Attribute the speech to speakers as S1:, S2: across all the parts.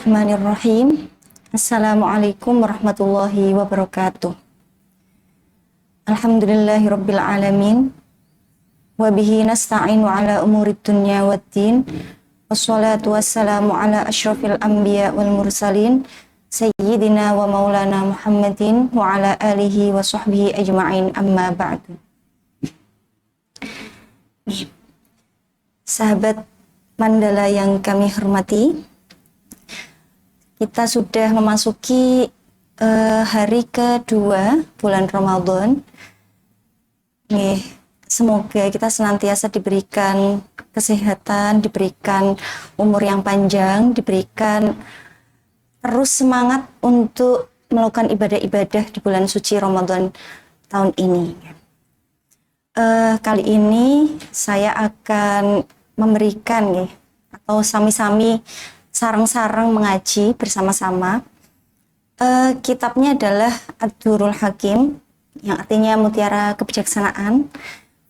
S1: Bismillahirrahmanirrahim. Assalamualaikum warahmatullahi wabarakatuh. Alhamdulillahirabbil alamin. Wa bihi nasta'inu ala umurid dunya waddin. Wassalatu wassalamu ala asyrafil anbiya wal mursalin sayyidina wa maulana Muhammadin wa ala alihi wa sahbihi ajma'in, amma ba'du. Sahabat Mandala yang kami hormati, kita sudah memasuki hari kedua bulan Ramadan. Semoga kita senantiasa diberikan kesehatan, diberikan umur yang panjang, diberikan terus semangat untuk melakukan ibadah-ibadah di bulan suci Ramadan tahun ini. Kali ini saya akan memberikan atau sami-sami sarang-sarang mengaji bersama-sama. Kitabnya adalah Ad-Durrul Hakim, yang artinya mutiara kebijaksanaan,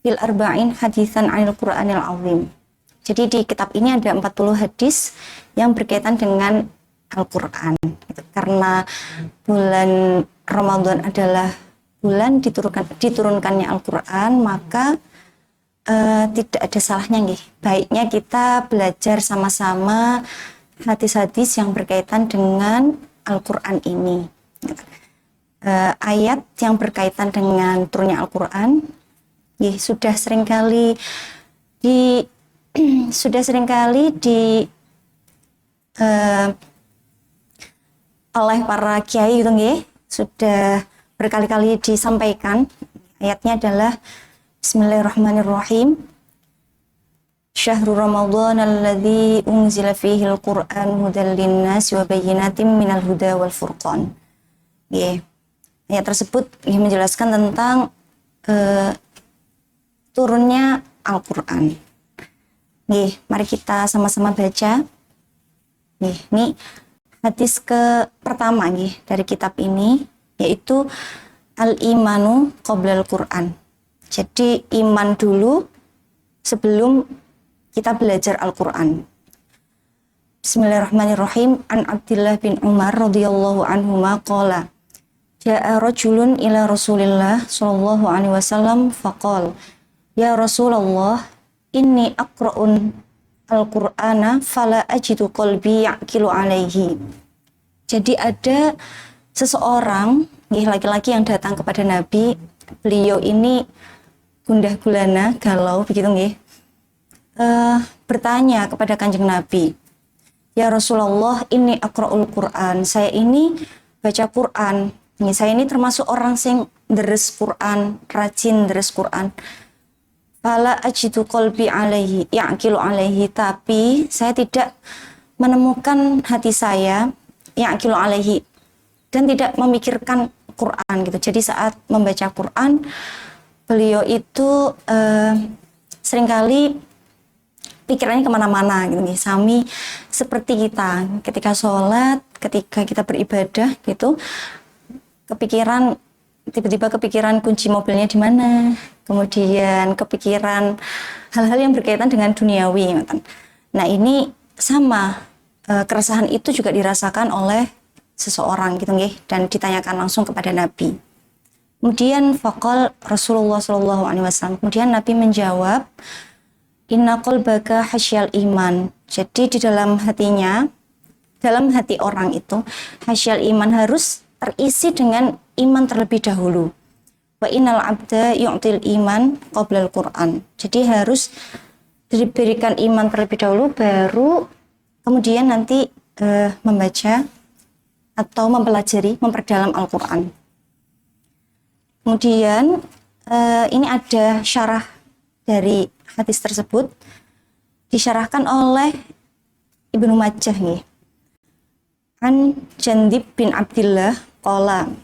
S1: fil arba'in hadisan 'anil Qur'anil Azim. Jadi di kitab ini ada 40 hadis yang berkaitan dengan Al-Qur'an. Karena bulan Ramadan adalah bulan diturunkannya Al-Qur'an, maka tidak ada salahnya baiknya kita belajar sama-sama hadis-hadis yang berkaitan dengan Al-Qur'an ini. Ayat yang berkaitan dengan turunnya Al-Qur'an sudah seringkali oleh para kiai sudah berkali-kali disampaikan. Ayatnya adalah Bismillahirrahmanirrahim. Syahrul Ramadan alladzi unzila fihi al-Qur'an hudal linnas wa bayyinatin minal huda wal furqan. Ayat tersebut menjelaskan tentang turunnya Al-Qur'an. Mari kita sama-sama baca. Ini hadis pertama dari kitab ini, yaitu al-imanu qoblal Qur'an. Jadi iman dulu sebelum kita belajar Al-Qur'an. Bismillahirrahmanirrahim. An Abdullah bin Umar radhiyallahu anhuma qala ja'a rajulun ila Rasulillah sallallahu alaihi wasallam faqala ya Rasulullah inni aqra'un al-Qur'ana fala ajidu qalbi yaqilu alaihi. Jadi ada seseorang laki-laki yang datang kepada Nabi. Beliau ini gundah gulana, galau begitu bertanya kepada Kanjeng Nabi, ya Rasulullah, ini aqra'ul Qur'an, saya ini baca Qur'an, saya ini termasuk orang sing deres Qur'an, rajin deres Qur'an. Fala ajidu qalbi alaihi yaqilu alaihi, tapi saya tidak menemukan hati saya yaqilu alaihi, dan tidak memikirkan Qur'an Jadi saat membaca Qur'an, beliau itu seringkali pikirannya kemana-mana Sami seperti kita ketika sholat, ketika kita beribadah tiba-tiba kepikiran kunci mobilnya di mana, kemudian kepikiran hal-hal yang berkaitan dengan duniawi. Nah ini sama, keresahan itu juga dirasakan oleh seseorang dan ditanyakan langsung kepada Nabi. Kemudian faqal Rasulullah sallallahu alaihi wasallam, kemudian Nabi menjawab, inna qalbaka hasyal iman. Jadi di dalam hati orang itu hasyal iman harus terisi dengan iman terlebih dahulu. Wa innal abda yu'til iman qoblal Qur'an. Jadi harus diberikan iman terlebih dahulu, baru kemudian nanti membaca atau mempelajari, memperdalam Al-Qur'an. Kemudian ini ada syarah dari hadis tersebut, disyarahkan oleh Ibnu Majah An Jandib bin Abdillah qala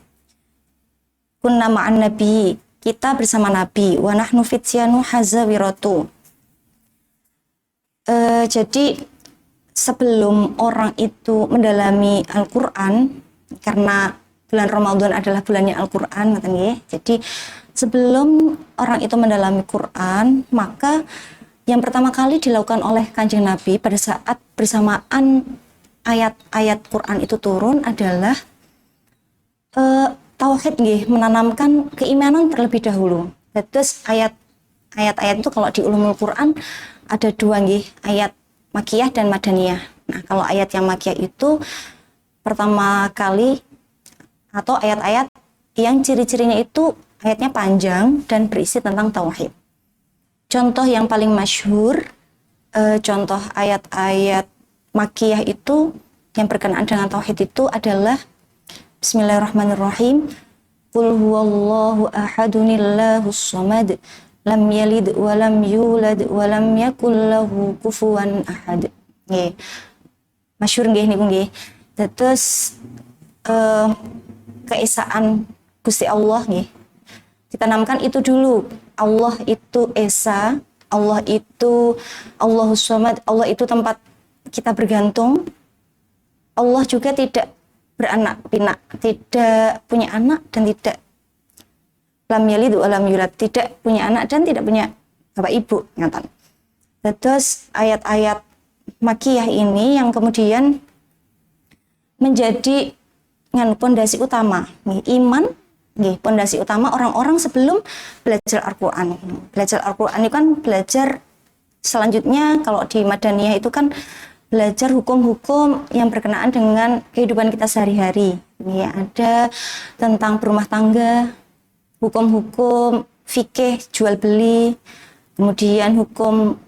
S1: kunna ma'an nabi, kita bersama Nabi, wa nahnu fityanu hazawiratu. Jadi sebelum orang itu mendalami Al-Qur'an, karena bulan Ramadan adalah bulannya Al-Qur'an, jadi sebelum orang itu mendalami Quran, maka yang pertama kali dilakukan oleh Kanjeng Nabi pada saat bersamaan ayat-ayat Quran itu turun adalah tauhid nggih, menanamkan keimanan terlebih dahulu. Terus ayat-ayat itu kalau di ulumul Quran ada dua nggih, ayat makiyah dan madaniyah. Nah, kalau ayat yang makiyah itu pertama kali atau ayat-ayat yang ciri-cirinya itu ayatnya panjang dan berisi tentang tauhid. Contoh yang paling masyhur, contoh ayat-ayat makiyah itu yang berkenaan dengan tauhid itu adalah Bismillahirrahmanirrahim. Qul huwallahu ahadunillahus samad, lam yalid wa lam yulad wa lam yakul lahu kufuwan ahad. Nggih. Masyhur nggih niku nggih. Terus keesaan Gusti Allah nggih. Ditanamkan itu dulu. Allah itu esa, Allah itu Allahus samad, Allah itu tempat kita bergantung. Allah juga tidak beranak pinak, tidak punya anak dan tidak lam yalid wa lam yulad, tidak punya anak dan tidak punya bapak ibu, ngaten. Terus ayat-ayat makiyah ini yang kemudian menjadi pondasi utama, iman, pondasi utama orang-orang sebelum belajar Al-Qur'an. Belajar Al-Qur'an itu kan belajar selanjutnya kalau di Madaniyah itu kan belajar hukum-hukum yang berkenaan dengan kehidupan kita sehari-hari. Ya, ada tentang berumah tangga, hukum-hukum fikih jual beli, kemudian hukum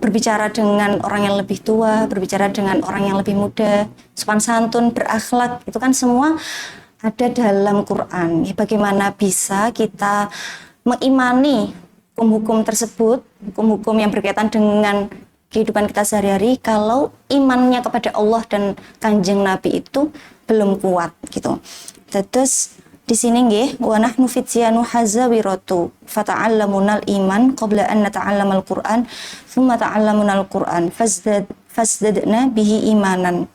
S1: berbicara dengan orang yang lebih tua, berbicara dengan orang yang lebih muda, sopan santun, berakhlak, itu kan semua ada dalam Quran. Ya, bagaimana bisa kita mengimani hukum-hukum tersebut, hukum-hukum yang berkaitan dengan kehidupan kita sehari-hari kalau imannya kepada Allah dan Kanjeng Nabi itu belum kuat gitu. Terus di sini nggih, wa nahnu fityanu hazawiratu fata'allamunal iman qabla an nata'allamal Qur'an thumma ta'allamunal Qur'an fasdadna bihi imanan.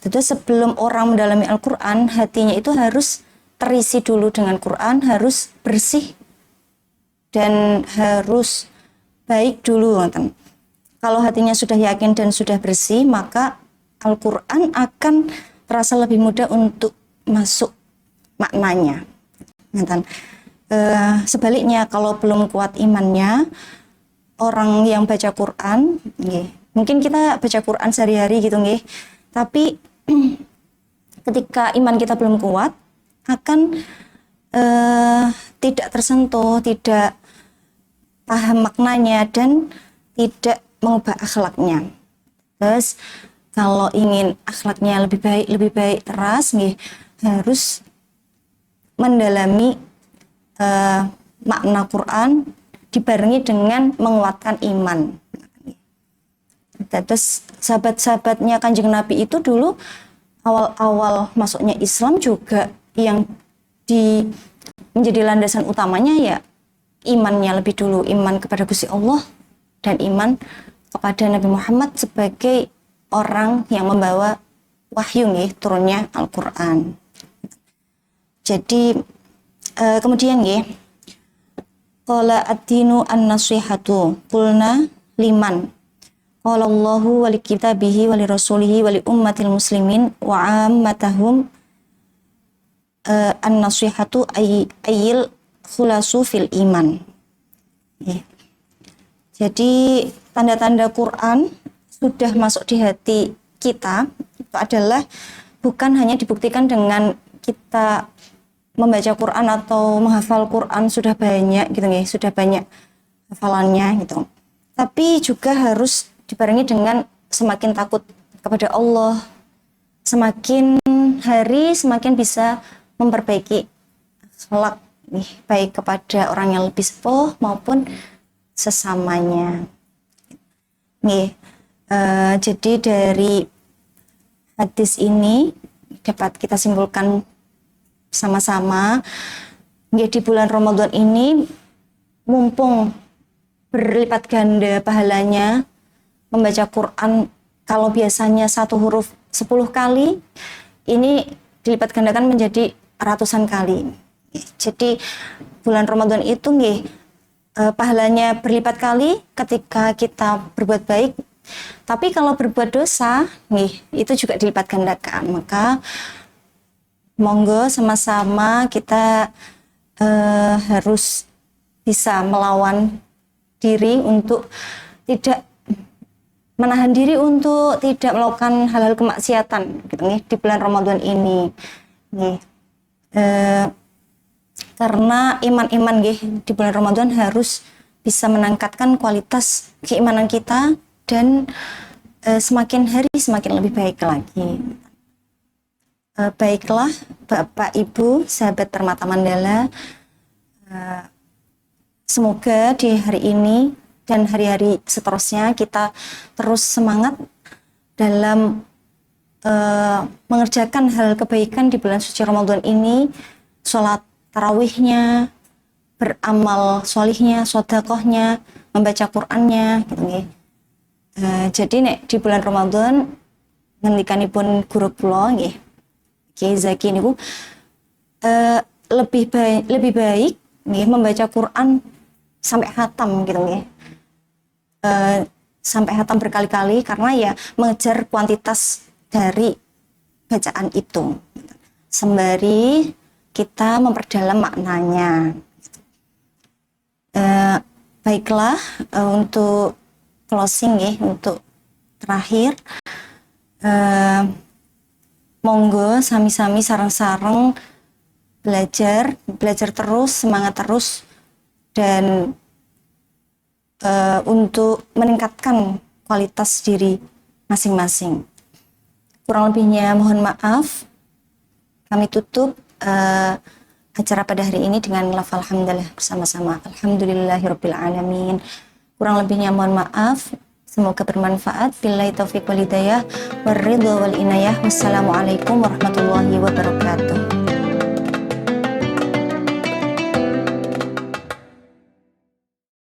S1: Terus sebelum orang mendalami Al-Qur'an, hatinya itu harus terisi dulu dengan Quran, harus bersih dan harus baik dulu, ngoten. Kalau hatinya sudah yakin dan sudah bersih, maka Al-Quran akan terasa lebih mudah untuk masuk maknanya. Sebaliknya, kalau belum kuat imannya, orang yang baca Quran, mungkin kita baca Quran sehari-hari gitu, tapi ketika iman kita belum kuat, akan tidak tersentuh, tidak paham maknanya, dan tidak mengubah akhlaknya. Terus kalau ingin akhlaknya lebih baik teras, harus mendalami makna Quran dibarengi dengan menguatkan iman. Terus sahabat-sahabatnya Kanjeng Nabi itu dulu awal-awal masuknya Islam juga yang menjadi landasan utamanya ya imannya lebih dulu, iman kepada Gusti Allah dan iman kepada Nabi Muhammad sebagai orang yang membawa wahyu turunnya Al-Qur'an. Jadi kemudian qala ad-dinu an-nasihatu qulna liman qala Allahu wa li kitabihi wa li rasulihi wa li ummatil muslimin wa ammatahum an-nasihatu ayil khulasu fil iman. Jadi tanda-tanda Quran sudah masuk di hati kita itu adalah bukan hanya dibuktikan dengan kita membaca Quran atau menghafal Quran sudah banyak gitu sudah banyak hafalannya gitu. Tapi juga harus dibarengi dengan semakin takut kepada Allah, semakin hari semakin bisa memperbaiki akhlak baik kepada orang yang lebih sepuh maupun sesamanya. Jadi dari hadis ini dapat kita simpulkan sama-sama di bulan Ramadan ini mumpung berlipat ganda pahalanya membaca Quran. Kalau biasanya satu huruf 10 kali, ini dilipat gandakan menjadi ratusan kali. Jadi bulan Ramadan itu pahalanya berlipat kali ketika kita berbuat baik Tapi kalau berbuat dosa, nih, itu juga dilipat gandakan. Maka monggo sama-sama kita harus bisa melawan diri untuk tidak menahan diri untuk tidak melakukan hal-hal kemaksiatan gitu nih di bulan Ramadan ini. Nih, karena iman-iman di bulan Ramadan harus bisa meningkatkan kualitas keimanan kita dan semakin hari semakin lebih baik lagi. Baiklah Bapak Ibu sahabat Permata Mandala, semoga di hari ini dan hari-hari seterusnya kita terus semangat dalam mengerjakan hal kebaikan di bulan suci Ramadan ini, sholat tarawihnya, beramal solihnya, sodakohnya, membaca Qur'annya gitu nih. Jadi nek di bulan Ramadan ngendikanipun guru kula nggih Kiai Zaki niku lebih baik nih membaca Quran sampai khatam gitu nih. Sampai khatam berkali-kali karena ya mengejar kuantitas dari bacaan itu sembari kita memperdalam maknanya. Baiklah, untuk closing ya, untuk terakhir monggo sami-sami sareng-sareng belajar terus, semangat terus, dan untuk meningkatkan kualitas diri masing-masing. Kurang lebihnya mohon maaf. Kami tutup acara pada hari ini dengan lafal hamdalah bersama-sama. Alhamdulillahirabbil alamin. Kurang lebihnya mohon maaf. Semoga bermanfaat. Billahi taufiq wal hidayah, war ridha wal inayah. Wassalamualaikum warahmatullahi wabarakatuh.